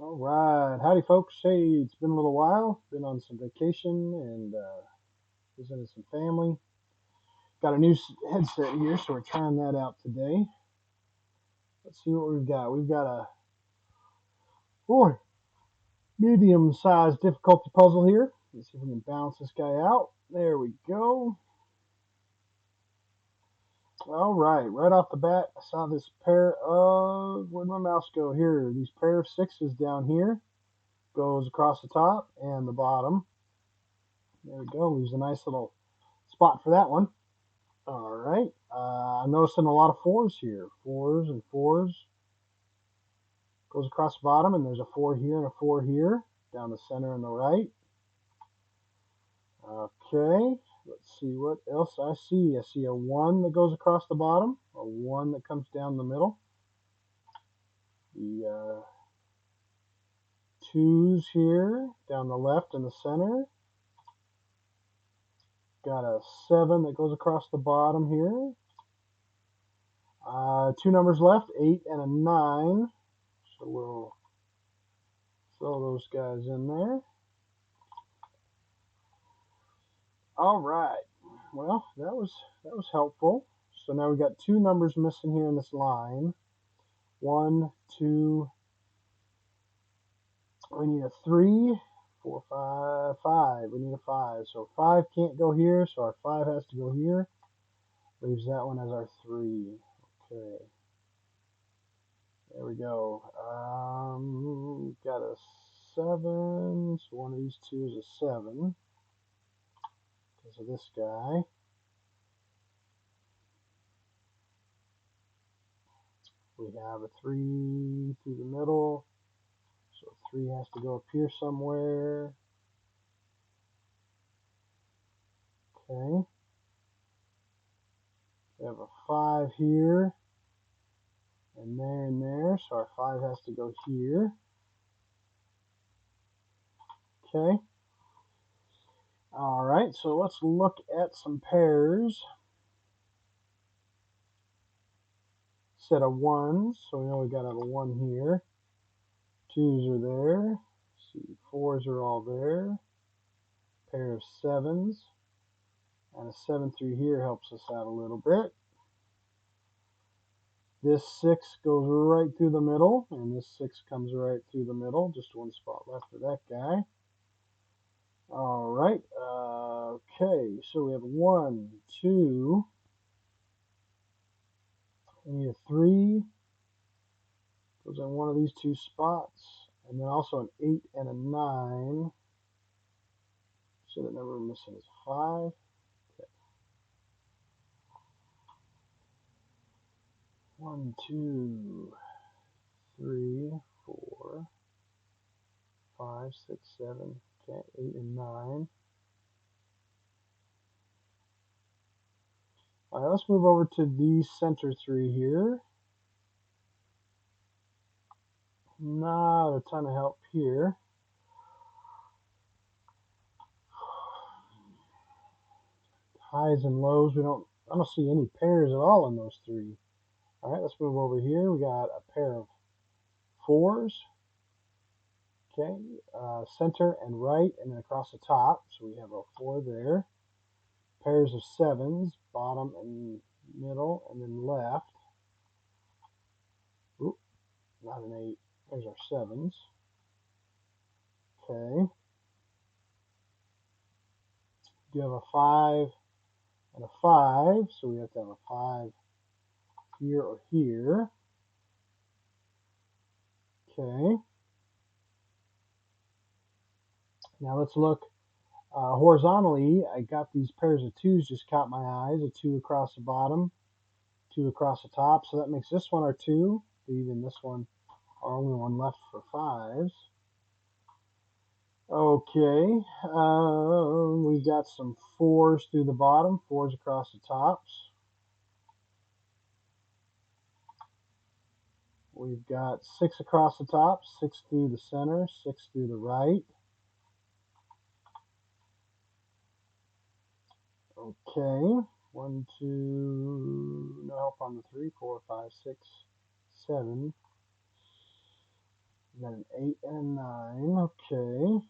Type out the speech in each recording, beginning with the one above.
All right, howdy, folks. Hey, it's been a little while. Been on some vacation and visiting some family. Got a new headset here, so we're trying that out today. Let's see what we've got. We've got a boy medium-sized difficulty puzzle here. Let's see if we can balance this guy out. There we go. All right, right off the bat, I saw this pair of where'd my mouse go? Here, these pair of sixes down here goes across the top and the bottom. There we go. Leaves a nice little spot for that one. All right. I'm noticing a lot of fours here. Fours and fours. Goes across the bottom, and there's a four here and a four here. Down the center and the right. Okay. Let's see what else I see. I see a one that goes across the bottom. A one that comes down the middle. The twos here down the left and the center. Got a seven that goes across the bottom here. Two numbers left, 8 and a 9. So we'll throw those guys in there. All right. Well, that was helpful. So now we got two numbers missing here in this line. One, two. We need a 3, 4, 5, 5. We need a 5. So 5 can't go here, so our 5 has to go here. Leaves that one as our 3. Okay. There we go. Got a 7. So one of these two is a 7 because of this guy. We have a 3 through the middle. So 3 has to go up here somewhere. Okay. We have a 5 here. And there. So our 5 has to go here. Okay. All right. So let's look at some pairs. Set of 1s. So we know we got a 1 here. 2s are there. Let's see, 4s are all there. Pair of 7s. And a 7 through here helps us out a little bit. This 6 goes right through the middle, and this 6 comes right through the middle. Just one spot left for that guy. All right. Okay, so we have 1, 2. We need a 3. Goes in one of these two spots. And then also an 8 and a 9. So the number we're missing is 5. Okay. 1, 2, 3, 4, 5, 6, 7. Okay, 8 and 9. All right, let's move over to these center 3 here. Not a ton of help here. Highs and lows, I don't see any pairs at all in those 3. All right, let's move over here. We got a pair of 4s. Okay, center and right, and then across the top. So we have a 4 there. Pairs of 7s, bottom and middle, and then left. Oop, not an 8. There's our 7s. Okay. You have a 5 and a 5, so we have to have a 5 here or here. Okay. Now let's look horizontally. I got these pairs of 2s just caught my eyes. A 2 across the bottom, 2 across the top. So that makes this one our 2, leaving this one our only one left for 5s. Okay, we've got some 4s through the bottom, 4s across the tops. We've got 6 across the top, 6 through the center, 6 through the right. Okay, 1, 2, no help on the 3, 4, 5, 6, 7. We got an 8 and a 9. Okay.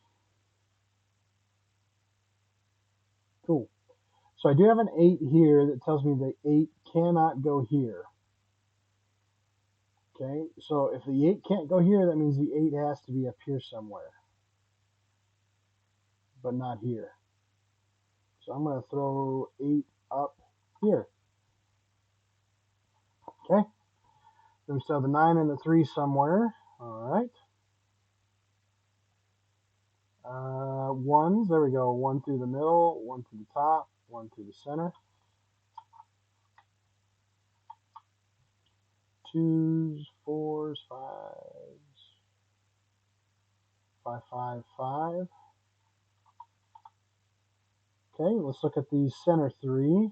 Cool. So I do have an 8 here that tells me the 8 cannot go here. Okay, so if the 8 can't go here, that means the 8 has to be up here somewhere, but not here. So I'm going to throw 8 up here. Okay, then we still have the 9 and the 3 somewhere. All right. Ones, there we go. 1 through the middle, 1 through the top, 1 through the center. Twos, fours, fives, 5, 5, 5. Okay, let's look at these center 3.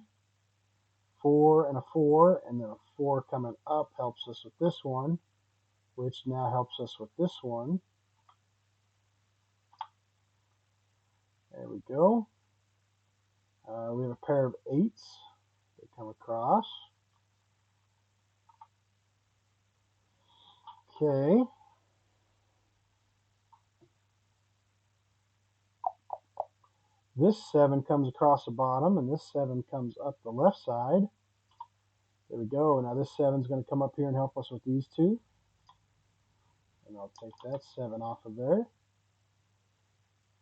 4 and a 4, and then a 4 coming up helps us with this one, which now helps us with this one. There we go. We have a pair of 8s that come across. Okay. This 7 comes across the bottom, and this 7 comes up the left side. There we go. Now this 7 is going to come up here and help us with these two. And I'll take that 7 off of there.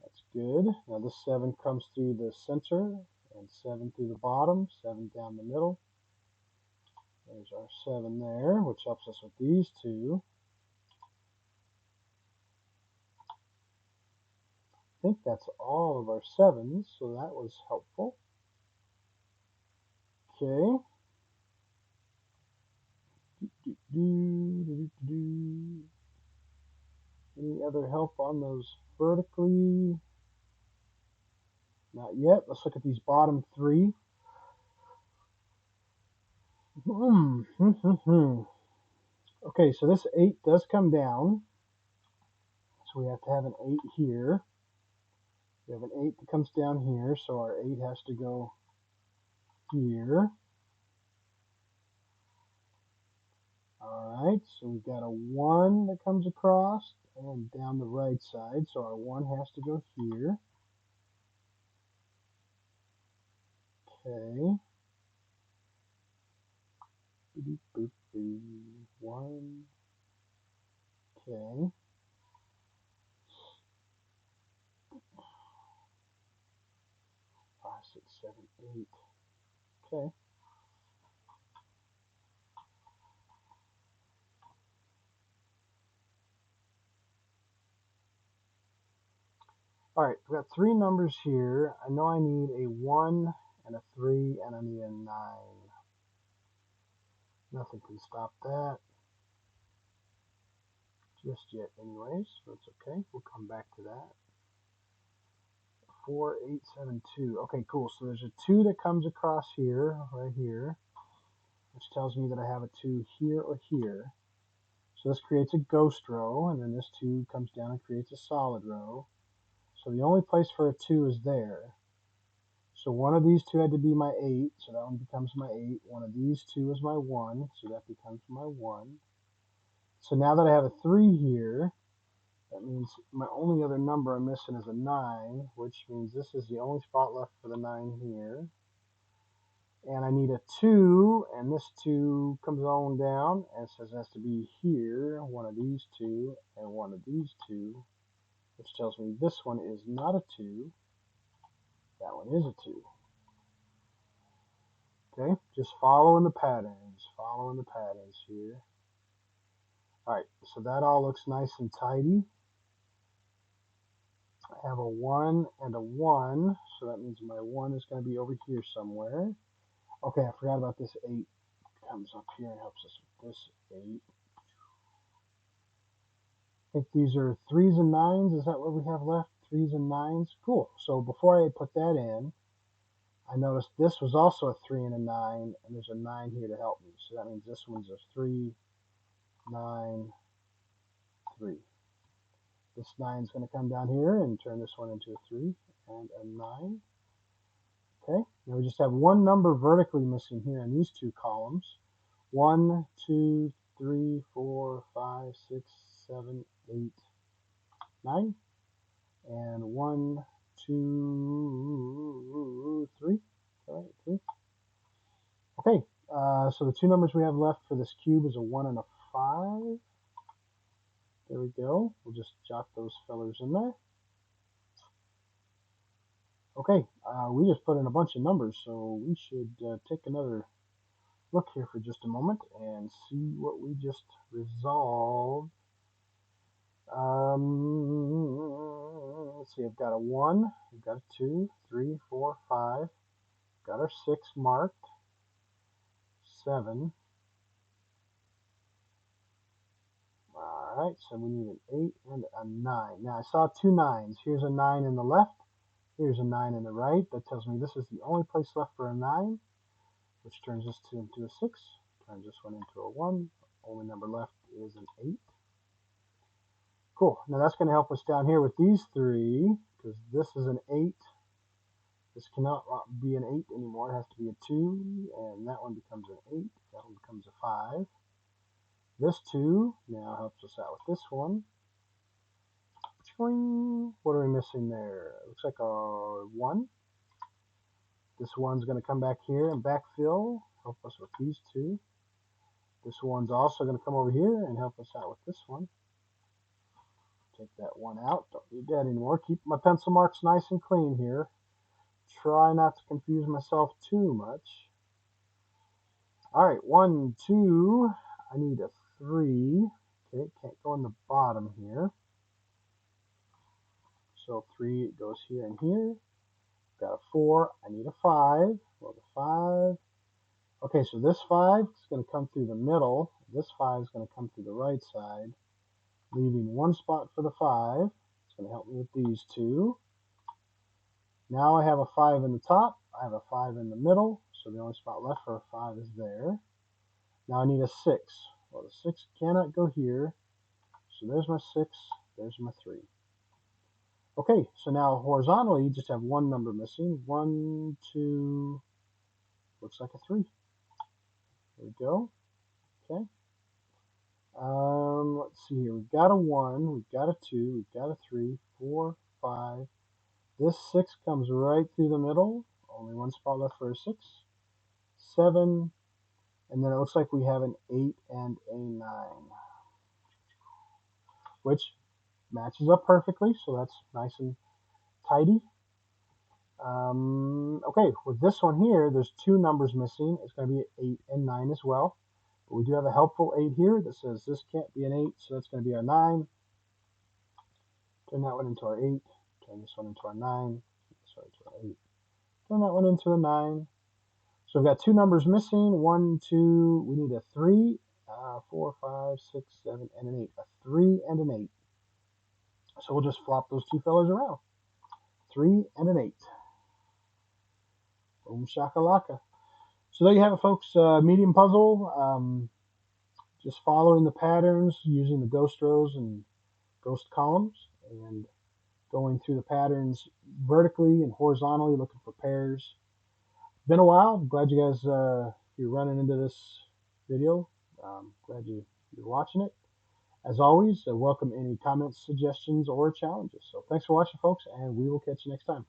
That's good. Now this 7 comes through the center, and 7 through the bottom, 7 down the middle. There's our 7 there, which helps us with these two. I think that's all of our 7s, so that was helpful. Okay. Any other help on those vertically? Not yet. Let's look at these bottom 3. Okay, so this 8 does come down. So we have to have an 8 here. We have an 8 that comes down here, so our 8 has to go here. Alright, so we've got a 1 that comes across and down the right side, so our 1 has to go here. Okay. 1. Okay. 5, 6, 7, 8. Okay. Alright, we've got 3 numbers here. I know I need a 1 and a 3 and I need a 9. Nothing can stop that just yet anyways, so it's okay. We'll come back to that. 4, 8, 7, 2. Okay, cool. So there's a 2 that comes across here, right here, which tells me that I have a 2 here or here. So this creates a ghost row, and then this 2 comes down and creates a solid row. So the only place for a 2 is there. So one of these 2 had to be my 8, so that one becomes my 8. One of these 2 is my 1, so that becomes my 1. So now that I have a 3 here, that means my only other number I'm missing is a 9, which means this is the only spot left for the 9 here. And I need a 2, and this 2 comes on down and says it has to be here, one of these 2 and one of these 2, which tells me this one is not a 2, that one is a 2. Okay, just following the patterns here. Alright, so that all looks nice and tidy. I have a 1 and a 1, so that means my 1 is going to be over here somewhere. Okay, I forgot about this 8. Comes up here and helps us with this 8. I think these are 3s and 9s. Is that what we have left? 3s and 9s? Cool. So before I put that in, I noticed this was also a 3 and a 9, and there's a 9 here to help me. So that means this one's a 3, 9, 3. This 9 is going to come down here and turn this one into a 3 and a 9. Okay, now we just have one number vertically missing here in these 2 columns. 1, 2, 3, 4, 5, 6, 7, 8, 9, and 1, 2, 3. All right, 3. Okay, so the two numbers we have left for this cube is a 1 and a 5. There we go. We'll just jot those fellers in there. Okay, we just put in a bunch of numbers, so we should take another look here for just a moment and see what we just resolved. Let's see, I've got a 1, I've got a 2, 3, 4, 5, got our 6 marked, 7. Alright, so we need an 8 and a 9. Now I saw 2 9s. Here's a 9 in the left, here's a 9 in the right. That tells me this is the only place left for a 9, which turns this into a 6, turns this one into a 1. Only number left is an 8. Cool. Now that's going to help us down here with these three, because this is an 8. This cannot be an 8 anymore. It has to be a 2, and that one becomes an 8. That one becomes a 5. This 2 now helps us out with this one. What are we missing there? It looks like a 1. This one's going to come back here and backfill, help us with these two. This one's also going to come over here and help us out with this one. Take that one out. Don't need that anymore. Keep my pencil marks nice and clean here. Try not to confuse myself too much. All right, 1, 2. I need a 3. Okay, can't go in the bottom here. So 3 goes here and here. Got a 4. I need a 5. Well, the 5. Okay, so this 5 is going to come through the middle. This 5 is going to come through the right side, leaving one spot for the 5. It's going to help me with these two. Now I have a 5 in the top. I have a 5 in the middle. So the only spot left for a 5 is there. Now I need a 6. Well, the 6 cannot go here. So there's my 6. There's my 3. Okay, so now horizontally, you just have one number missing. 1, 2, looks like a 3. There we go. Okay. Let's see here. We've got a 1, we've got a 2, we've got a 3, 4, 5. This 6 comes right through the middle. Only one spot left for a 6. 7. And then it looks like we have an 8 and a 9, which matches up perfectly. So that's nice and tidy. Okay, with this one here, there's two numbers missing. It's going to be 8 and 9 as well. But we do have a helpful 8 here that says this can't be an 8, so that's going to be our 9. Turn that one into our 8. Turn this one into our 9. Sorry, into our 8. Turn that one into a 9. So we've got two numbers missing. 1, 2. We need a 3, 4, 5, 6, 7, and an 8. A 3 and an 8. So we'll just flop those two fellas around. 3 and an 8. Boom shakalaka. So there you have it, folks. Medium puzzle. Just following the patterns using the ghost rows and ghost columns, and going through the patterns vertically and horizontally, looking for pairs. Been a while. I'm glad you guys you're running into this video. Glad you're watching it. As always, welcome any comments, suggestions, or challenges. So thanks for watching, folks, and we will catch you next time.